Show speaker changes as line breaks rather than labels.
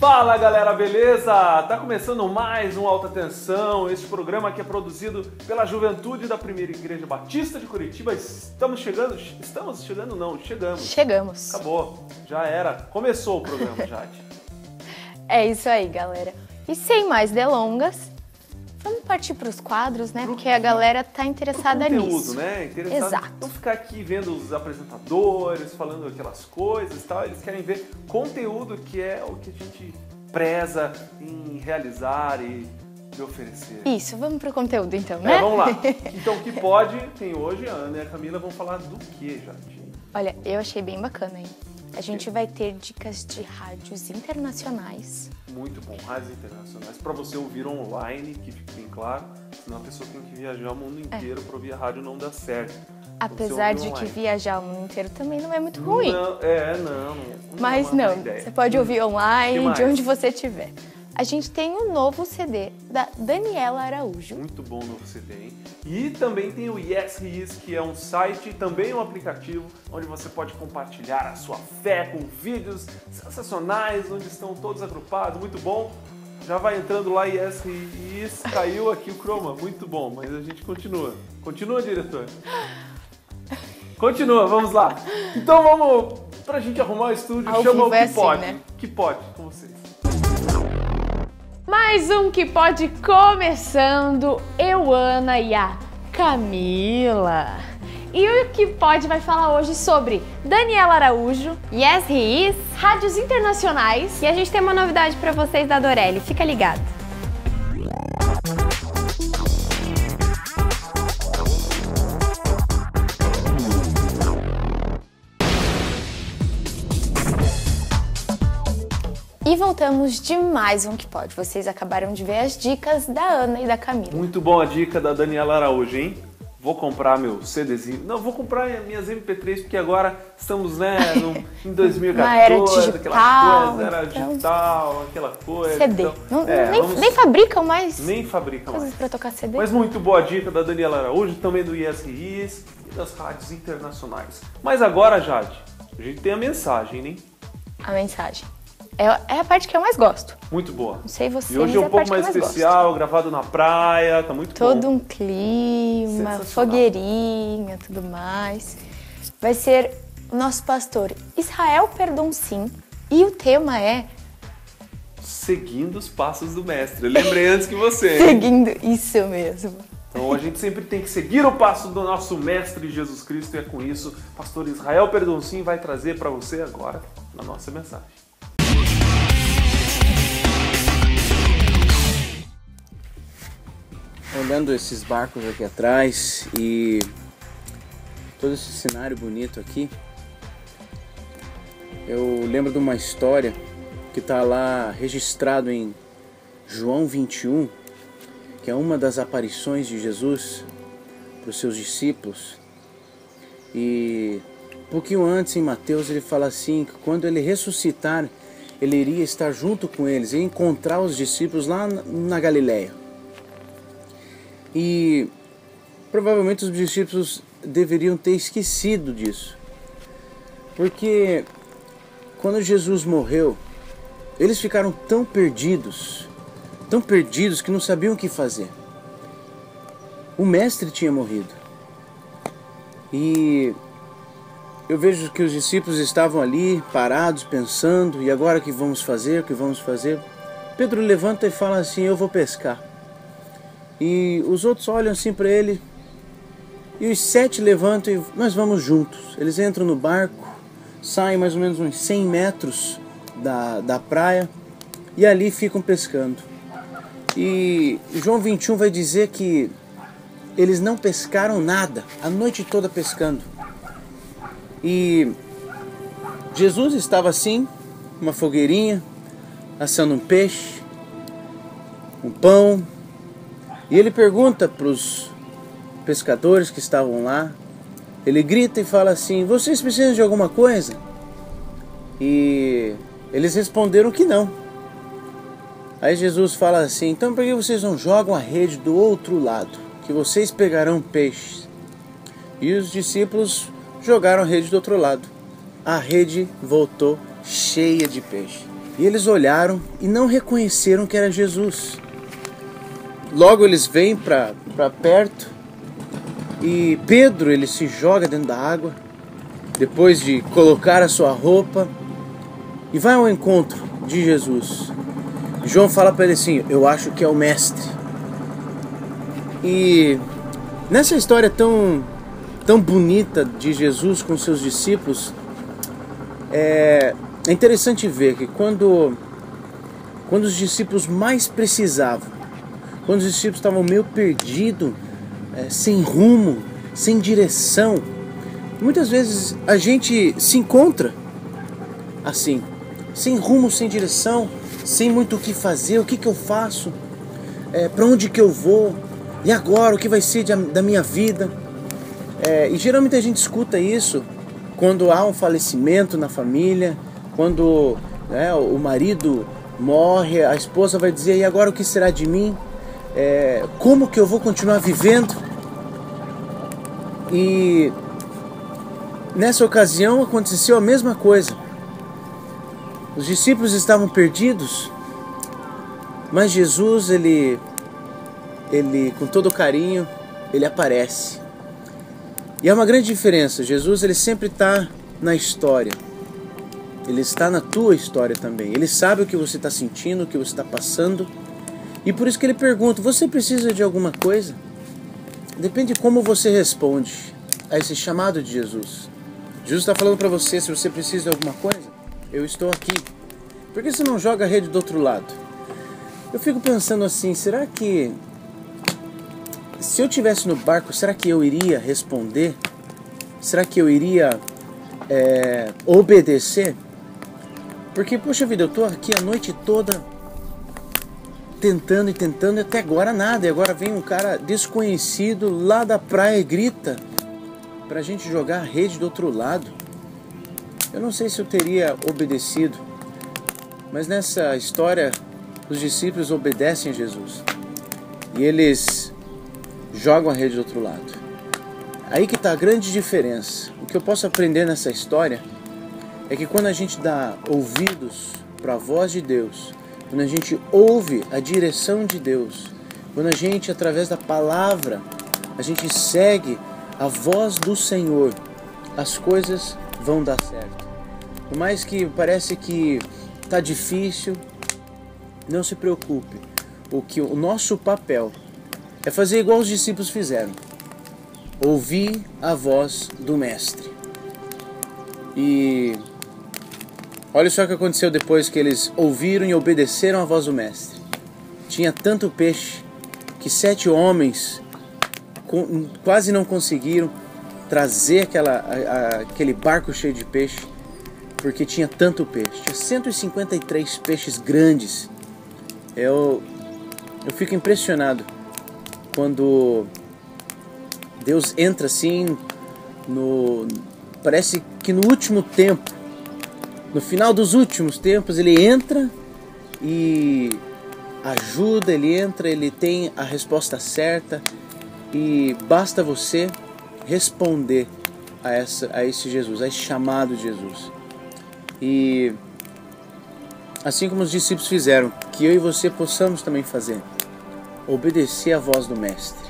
Fala galera, beleza? Tá começando mais um Alta Tensão, este programa que é produzido pela Juventude da Primeira Igreja Batista de Curitiba. Chegamos. Acabou, já era. Começou o programa, Jade.
É isso aí, galera. E sem mais delongas, vamos partir para os quadros, né? Porque a galera tá interessada
conteúdo,
nisso.
Né? Interessado.
Exato.
Não ficar aqui vendo os apresentadores, falando aquelas coisas e tal. Eles querem ver conteúdo, que é o que a gente preza em realizar e oferecer.
Isso, vamos pro conteúdo então, né?
Vamos lá. Então, o que pode, tem hoje, a Ana e a Camila vão falar do que, Jade?
Olha, eu achei bem bacana, hein? A gente vai ter dicas de rádios internacionais.
Muito bom, rádios internacionais. Para você ouvir online, que fique bem claro, senão a pessoa tem que viajar o mundo inteiro para ouvir a rádio, não dá certo.
Apesar de que viajar o mundo inteiro também não é muito ruim.
Não.
Mas não, você pode ouvir online, de onde você estiver. A gente tem um novo CD da Daniela Araújo.
Muito bom o novo CD, hein? E também tem o Yes He Is, que é um site, também um aplicativo, onde você pode compartilhar a sua fé com vídeos sensacionais, onde estão todos agrupados, muito bom. Já vai entrando lá, Yes He Is, caiu aqui o chroma, muito bom, mas a gente continua. Continua, diretor? Continua, vamos lá. Então vamos, pra gente arrumar o estúdio, chama o Que Pode. Né? Que Pode, com vocês.
Mais um Que Pode começando, eu, Ana e a Camila. E o Que Pode vai falar hoje sobre Daniela Araújo,
Yes He Is,
rádios internacionais.
E a gente tem uma novidade pra vocês da Dorelli, fica ligado.
E voltamos de mais um Que Pode. Vocês acabaram de ver as dicas da Ana e da Camila.
Muito bom a dica da Daniela Araújo, hein? Vou comprar meu CDzinho. Não, vou comprar minhas MP3, porque agora estamos, né, em 2014.
Na era digital.
Aquela coisa, era digital, aquela coisa.
CD.
Então,
nem fabricam mais.
Nem fabricam
coisas
mais.
Pra tocar CD.
Mas muito boa a dica da Daniela Araújo, também do Yes He Is e das rádios internacionais. Mas agora, Jade, a gente tem a mensagem, né?
A mensagem. É a parte que eu mais gosto.
Muito boa.
Não sei vocês,
e hoje é um pouco mais especial, gravado na praia, tá muito bom.
Todo um clima, fogueirinha, tudo mais. Vai ser o nosso pastor Israel Perdoncin e o tema é...
Seguindo os passos do mestre. Eu lembrei antes que você.
Seguindo, isso mesmo.
Então a gente sempre tem que seguir o passo do nosso mestre Jesus Cristo e é com isso, pastor Israel Perdoncin vai trazer para você agora na nossa mensagem.
Olhando esses barcos aqui atrás e todo esse cenário bonito aqui, eu lembro de uma história que está lá registrado em João 21, que é uma das aparições de Jesus para os seus discípulos. E um pouquinho antes, em Mateus, ele fala assim, que quando ele ressuscitar, ele iria estar junto com eles e encontrar os discípulos lá na Galileia. E provavelmente os discípulos deveriam ter esquecido disso, porque quando Jesus morreu, eles ficaram tão perdidos que não sabiam o que fazer. O mestre tinha morrido. E eu vejo que os discípulos estavam ali parados, pensando, e agora o que vamos fazer? O que vamos fazer? Pedro levanta e fala assim, eu vou pescar. E os outros olham assim para ele, e os 7 levantam e nós vamos juntos. Eles entram no barco, saem mais ou menos uns 100 metros da praia e ali ficam pescando. E João 21 vai dizer que eles não pescaram nada, a noite toda pescando. E Jesus estava assim, uma fogueirinha, assando um peixe, um pão. E ele pergunta para os pescadores que estavam lá, ele grita e fala assim, vocês precisam de alguma coisa? E eles responderam que não. Aí Jesus fala assim, então por que vocês não jogam a rede do outro lado, que vocês pegarão peixes? E os discípulos jogaram a rede do outro lado. A rede voltou cheia de peixe. E eles olharam e não reconheceram que era Jesus. Logo eles vêm para perto e Pedro ele se joga dentro da água, depois de colocar a sua roupa, e vai ao encontro de Jesus. João fala para ele assim: eu acho que é o mestre. E nessa história tão bonita de Jesus com seus discípulos, é interessante ver que quando os discípulos mais precisavam, quando os discípulos estavam meio perdidos, sem rumo, sem direção, muitas vezes a gente se encontra assim, sem rumo, sem direção, sem muito o que fazer, o que eu faço, para onde que eu vou, e agora o que vai ser da minha vida. E geralmente a gente escuta isso quando há um falecimento na família, quando o marido morre, a esposa vai dizer: e agora o que será de mim? Como que eu vou continuar vivendo? E nessa ocasião aconteceu a mesma coisa. Os discípulos estavam perdidos, mas Jesus, ele com todo carinho, ele aparece. E é uma grande diferença. Jesus, ele sempre está na história. Ele está na tua história também. Ele sabe o que você está sentindo, o que você está passando. E por isso que ele pergunta: você precisa de alguma coisa? Depende de como você responde a esse chamado de Jesus. Jesus está falando para você: se você precisa de alguma coisa, eu estou aqui. Por que você não joga a rede do outro lado? Eu fico pensando assim: será que se eu estivesse no barco, será que eu iria responder? Será que eu iria obedecer? Porque, poxa vida, eu estou aqui a noite toda tentando e até agora nada. E agora vem um cara desconhecido lá da praia e grita pra gente jogar a rede do outro lado. Eu não sei se eu teria obedecido, mas nessa história os discípulos obedecem a Jesus e eles jogam a rede do outro lado. Aí que está a grande diferença. O que eu posso aprender nessa história é que quando a gente dá ouvidos para a voz de Deus, quando a gente ouve a direção de Deus, quando a gente, através da palavra, a gente segue a voz do Senhor, as coisas vão dar certo. Por mais que parece que está difícil, não se preocupe. O nosso papel é fazer igual os discípulos fizeram: ouvir a voz do Mestre. E olha só o que aconteceu depois que eles ouviram e obedeceram a voz do Mestre. Tinha tanto peixe que 7 homens quase não conseguiram trazer aquele barco cheio de peixe, porque tinha tanto peixe. Tinha 153 peixes grandes. Eu fico impressionado quando Deus entra assim, parece que no último tempo, no final dos últimos tempos, ele entra e ajuda, ele tem a resposta certa, e basta você responder a esse Jesus, a esse chamado de Jesus. E assim como os discípulos fizeram, que eu e você possamos também fazer: obedecer à voz do Mestre.